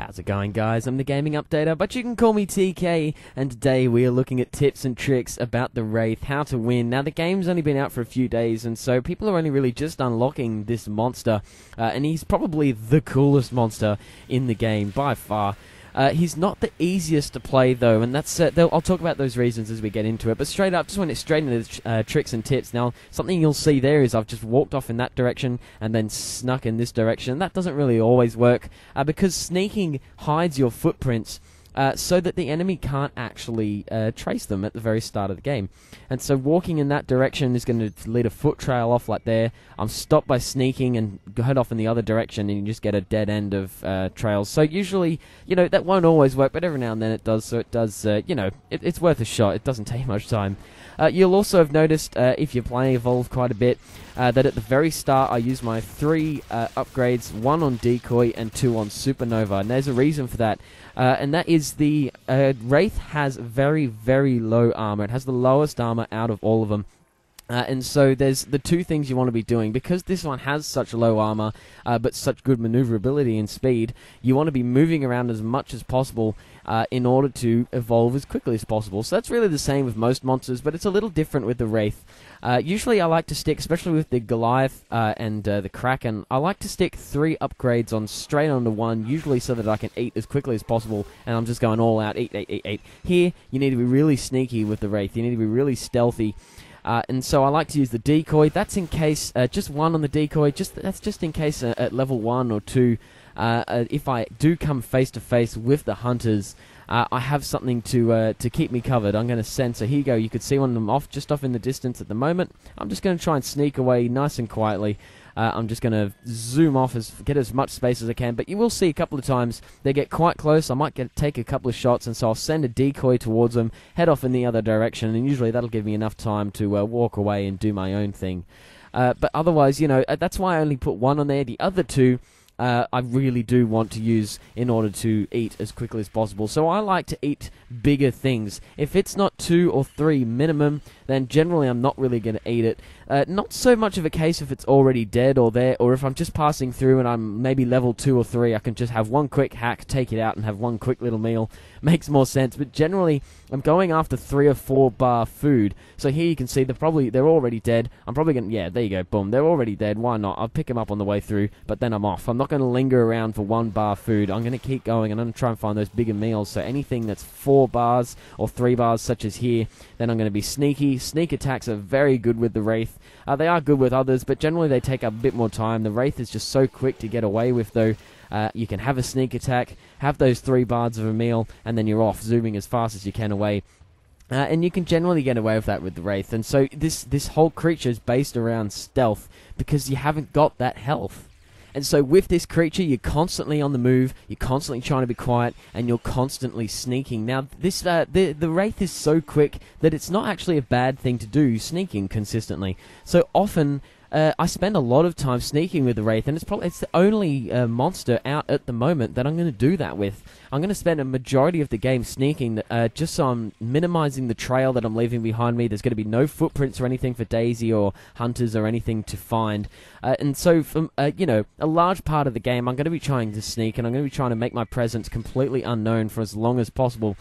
How's it going, guys? I'm the Gaming Updater, but you can call me TK, and today we are looking at tips and tricks about the Wraith, how to win. Now, the game's only been out for a few days, and so people are only really just unlocking this monster, and he's probably the coolest monster in the game, by far. He's not the easiest to play, though, and that's I'll talk about those reasons as we get into it, but straight up, just went straight into the tricks and tips. Now, something you'll see there is I've just walked off in that direction and then snuck in this direction. That doesn't really always work, because sneaking hides your footprints, so that the enemy can't actually trace them at the very start of the game. And so walking in that direction is going to lead a foot trail off like there. I'm stopped by sneaking and head off in the other direction, and you just get a dead end of trails. So usually, that won't always work, but every now and then it does. So it does, it's worth a shot. It doesn't take much time. You'll also have noticed, if you're playing Evolve quite a bit, that at the very start I use my 3 upgrades, 1 on Decoy and 2 on Supernova, and there's a reason for that. And that is the Wraith has very, very low armor. It has the lowest armor out of all of them. And so there's the 2 things you want to be doing. Because this one has such low armor, but such good maneuverability and speed, you want to be moving around as much as possible in order to evolve as quickly as possible. So that's really the same with most monsters, but it's a little different with the Wraith. Usually I like to stick, especially with the Goliath and the Kraken, I like to stick 3 upgrades on straight onto 1, usually so that I can eat as quickly as possible, and I'm just going all out, eat. Here, you need to be really sneaky with the Wraith. You need to be really stealthy. And so I like to use the Decoy. That's in case, just 1 on the Decoy, that's just in case at level 1 or 2, if I do come face to face with the Hunters, I have something to keep me covered. I'm going to send, so here you go, you could see one of them just off in the distance at the moment. I'm just going to try and sneak away nice and quietly. I'm just going to zoom off, get as much space as I can, but you will see a couple of times they get quite close. I might take a couple of shots, and so I'll send a decoy towards them, head off in the other direction, and usually that'll give me enough time to walk away and do my own thing. But otherwise, that's why I only put 1 on there. The other 2, I really do want to use in order to eat as quickly as possible. So I like to eat bigger things. If it's not 2 or 3 minimum, then generally I'm not really going to eat it. Not so much of a case if it's already dead or there, or if I'm just passing through and I'm maybe level 2 or 3, I can just have 1 quick hack, take it out, and have 1 quick little meal. Makes more sense, but generally I'm going after 3 or 4 bar food. So here you can see they're already dead. I'm probably going to, yeah, there you go, boom, they're already dead. Why not? I'll pick them up on the way through, but then I'm off. I'm not going to linger around for 1 bar food. I'm going to keep going, and I'm going to try and find those bigger meals. So anything that's 4 bars or 3 bars, such as here, then I'm going to be sneaky. Sneak attacks are very good with the Wraith. They are good with others, but generally they take a bit more time. The Wraith is just so quick to get away with, though. You can have a sneak attack, have those 3 bars of a meal, and then you're off, zooming as fast as you can away. And you can generally get away with that with the Wraith. And so this whole creature is based around stealth, because you haven't got that health. And so with this creature, you're constantly on the move, you're constantly trying to be quiet, and you're constantly sneaking. Now, the Wraith is so quick that it's not actually a bad thing to do, sneaking consistently. So often, I spend a lot of time sneaking with the Wraith, and it's the only monster out at the moment that I'm going to do that with. I'm going to spend a majority of the game sneaking, just so I'm minimizing the trail that I'm leaving behind me. There's going to be no footprints or anything for Daisy or Hunters or anything to find. And so, from a large part of the game, I'm going to be trying to sneak, and I'm going to be trying to make my presence completely unknown for as long as possible.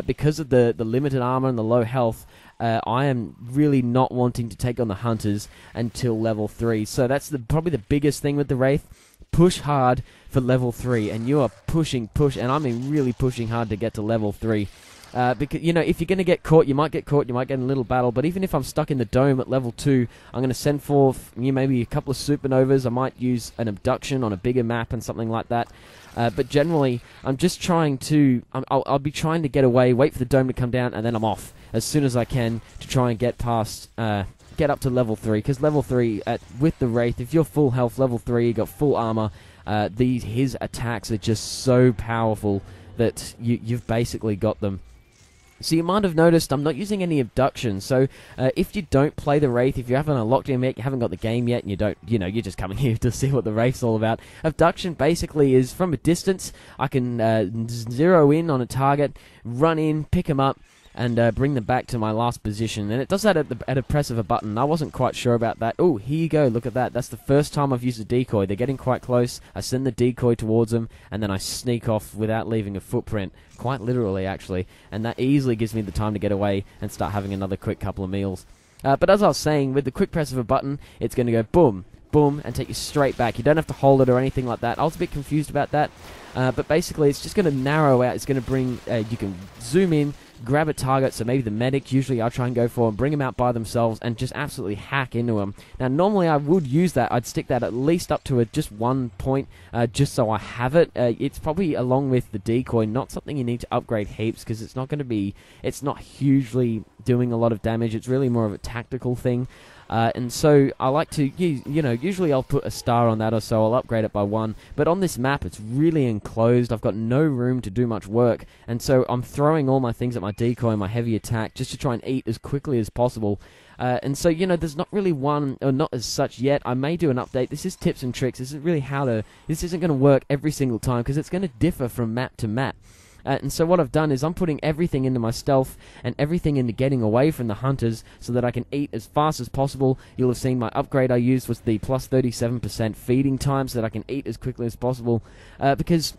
Because of the limited armor and the low health, I am really not wanting to take on the Hunters until level 3. So that's probably the biggest thing with the Wraith. Push hard for level 3, and you are push, and I mean really pushing hard to get to level 3. Because, if you're going to get caught, you might get in a little battle, but even if I'm stuck in the dome at level 2, I'm going to send forth maybe a couple of Supernovas. I might use an Abduction on a bigger map and something like that. But generally, I'm just trying to, I'll be trying to get away, wait for the dome to come down, and then I'm off as soon as I can to try and get past, get up to level 3, because level 3, with the Wraith, if you're full health, level 3, you got full armor, his attacks are just so powerful that you've basically got them. So you might have noticed I'm not using any Abduction. So if you don't play the Wraith, if you haven't unlocked him yet, you haven't got the game yet, and you don't, you're just coming here to see what the Wraith's all about. Abduction basically is from a distance. I can zero in on a target, run in, pick him up, and bring them back to my last position. And it does that at a press of a button. I wasn't quite sure about that. Oh, here you go. Look at that. That's the first time I've used a decoy. They're getting quite close. I send the decoy towards them, and then I sneak off without leaving a footprint. Quite literally, actually. And that easily gives me the time to get away and start having another quick couple of meals. But as I was saying, with the quick press of a button, it's going to go boom, boom, and take you straight back. You don't have to hold it or anything like that. I was a bit confused about that. But basically, it's just going to narrow out. It's going to bring... you can zoom in, grab a target, so maybe the medic, usually I try and go for, and bring them out by themselves and just absolutely hack into them. Now, normally I would use that. I'd stick that at least up to just 1 point, just so I have it. It's probably, along with the decoy, not something you need to upgrade heaps, because it's not going to be... It's not hugely doing a lot of damage. It's really more of a tactical thing. And so I like to use, usually I'll put a star on that or so, I'll upgrade it by 1, but on this map it's really enclosed, I've got no room to do much work, and so I'm throwing all my things at my decoy and my heavy attack just to try and eat as quickly as possible. And so, there's not really one, or not as such yet. I may do an update. This is tips and tricks. This isn't going to work every single time, because it's going to differ from map to map. And so what I've done is I'm putting everything into my stealth and everything into getting away from the hunters so that I can eat as fast as possible. You'll have seen my upgrade I used was the plus 37% feeding time so that I can eat as quickly as possible. Because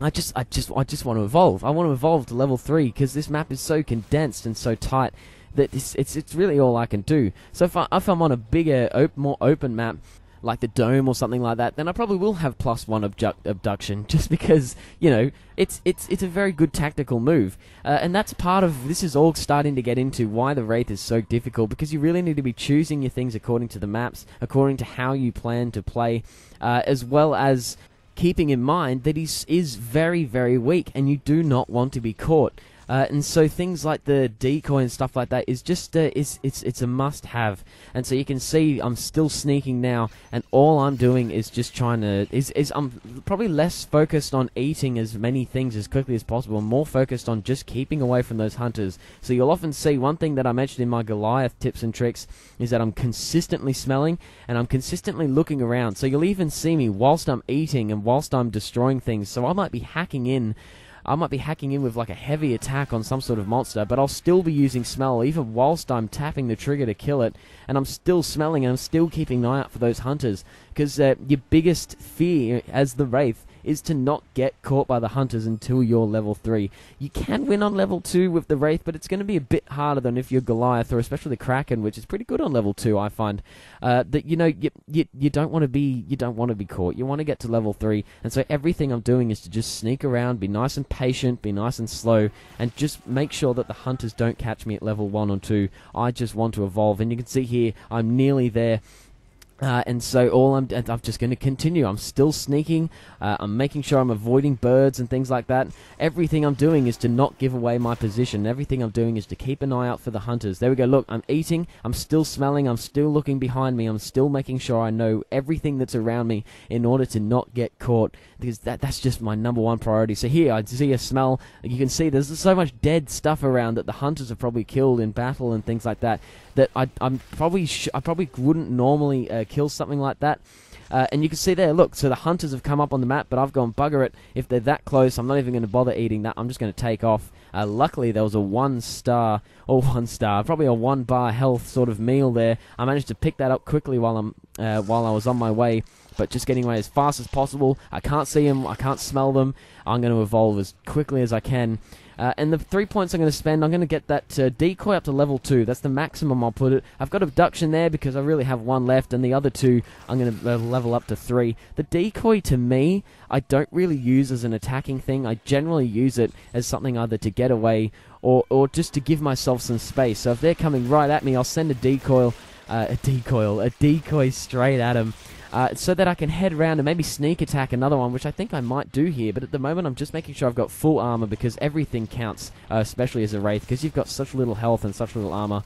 I just want to evolve. I want to evolve to level 3 because this map is so condensed and so tight that it's really all I can do. So if I'm on a bigger, more open map, like the Dome or something like that, then I probably will have +1 Abduction, just because, it's a very good tactical move. And that's part of, this is all starting to get into why the Wraith is so difficult, because you really need to be choosing your things according to the maps, according to how you plan to play, as well as keeping in mind that he is very, very weak, and you do not want to be caught. And so things like the decoy and stuff like that is just it's a must-have. And so you can see I'm still sneaking now, and all I'm doing is just trying to I'm probably less focused on eating as many things as quickly as possible, and more focused on just keeping away from those hunters. So you'll often see one thing that I mentioned in my Goliath tips and tricks is that I'm consistently smelling and I'm consistently looking around. So you'll even see me whilst I'm eating and whilst I'm destroying things. So I might be hacking in with like a heavy attack on some sort of monster, but I'll still be using smell even whilst I'm tapping the trigger to kill it, and I'm still smelling and I'm still keeping an eye out for those hunters, because your biggest fear as the Wraith is to not get caught by the hunters until you're level 3. You can win on level 2 with the Wraith, but it's going to be a bit harder than if you're Goliath, or especially the Kraken, which is pretty good on level 2, I find. That you don't want to be caught. You want to get to level 3, and so everything I'm doing is to just sneak around, be nice and patient, be nice and slow, and just make sure that the hunters don't catch me at level 1 or 2. I just want to evolve, and you can see here I'm nearly there. And so I'm just going to continue. I'm still sneaking. I'm making sure I'm avoiding birds and things like that. Everything I'm doing is to not give away my position. Everything I'm doing is to keep an eye out for the hunters. There we go. Look, I'm eating. I'm still smelling. I'm still looking behind me. I'm still making sure I know everything that's around me in order to not get caught, because that's just my #1 priority. So here, I see a smell. You can see there's so much dead stuff around that the hunters have probably killed in battle and things like that, that I probably wouldn't normally kill something like that. And you can see there, look, so the hunters have come up on the map, but I've gone bugger it. If they're that close, I'm not even going to bother eating that. I'm just going to take off. Luckily, there was a 1 star, probably a 1 bar health sort of meal there. I managed to pick that up quickly while I was on my way, but just getting away as fast as possible. I can't see them, I can't smell them. I'm going to evolve as quickly as I can. And the 3 points I'm going to spend, I'm going to get that decoy up to level 2. That's the maximum I'll put it. I've got Abduction there because I really have 1 left, and the other 2 I'm going to level up to 3. The decoy, to me, I don't really use as an attacking thing. I generally use it as something either to get away or just to give myself some space. So if they're coming right at me, I'll send a decoy straight at them. So that I can head around and maybe sneak attack another one, which I think I might do here, but at the moment I'm just making sure I've got full armor, because everything counts, especially as a Wraith, because you've got such little health and such little armor.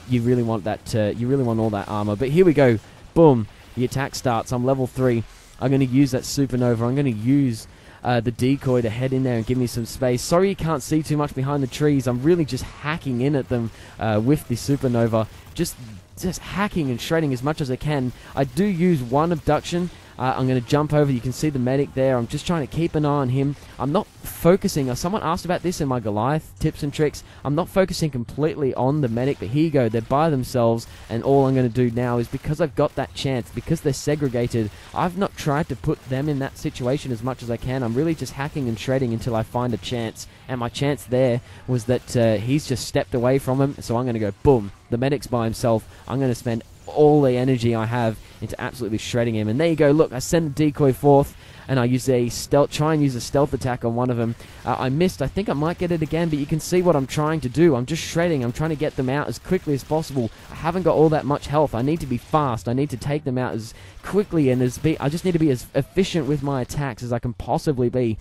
You really want that, you really want all that armor. But here we go, boom, the attack starts. I'm level 3. I'm going to use that supernova. I'm going to use the decoy to head in there and give me some space. Sorry you can't see too much behind the trees. I'm really just hacking in at them with the supernova. Just hacking and shredding as much as I can. I do use 1 Abduction I'm going to jump over. You can see the medic there. I'm just trying to keep an eye on him. I'm not focusing. Someone asked about this in my Goliath tips and tricks. I'm not focusing completely on the medic, but here you go. They're by themselves, and all I'm going to do now is, because I've got that chance, because they're segregated, I've not tried to put them in that situation as much as I can. I'm really just hacking and shredding until I find a chance, and my chance there was that he's just stepped away from him, so I'm going to go, boom, the medic's by himself. I'm going to spend all the energy I have into absolutely shredding him. And there you go. Look, I send a decoy forth, and I use a stealth, try and use a stealth attack on one of them. I missed. I think I might get it again, but you can see what I'm trying to do. I'm just shredding. I'm trying to get them out as quickly as possible. I haven't got all that much health. I need to be fast. I need to take them out as quickly, and I just need to be as efficient with my attacks as I can possibly be.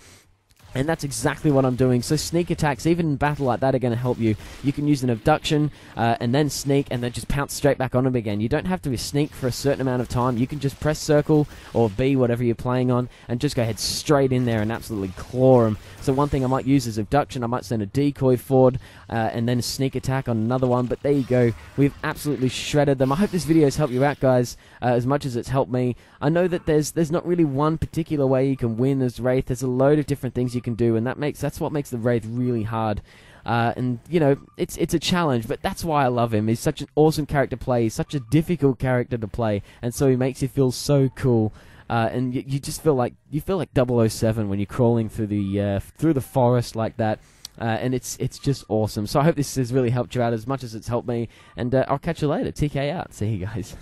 And that's exactly what I'm doing. So sneak attacks, even in battle like that, are going to help you. You can use an abduction, and then sneak, and then just pounce straight back on them again. You don't have to sneak for a certain amount of time. You can just press circle, or B, whatever you're playing on, and just go ahead straight in there and absolutely claw them. So one thing I might use is abduction. I might send a decoy forward, and then a sneak attack on another one. But there you go. We've absolutely shredded them. I hope this video has helped you out, guys, as much as it's helped me. I know that there's not really one particular way you can win as Wraith. There's a load of different things you can do, and that's what makes the Wraith really hard. And you know, it's a challenge, but that's why I love him. He's such an awesome character to play. He's such a difficult character to play, and so he makes you feel so cool. And you just feel like 007 when you're crawling through the forest like that. And it's just awesome. So I hope this has really helped you out as much as it's helped me. And I'll catch you later. TK out. See you guys.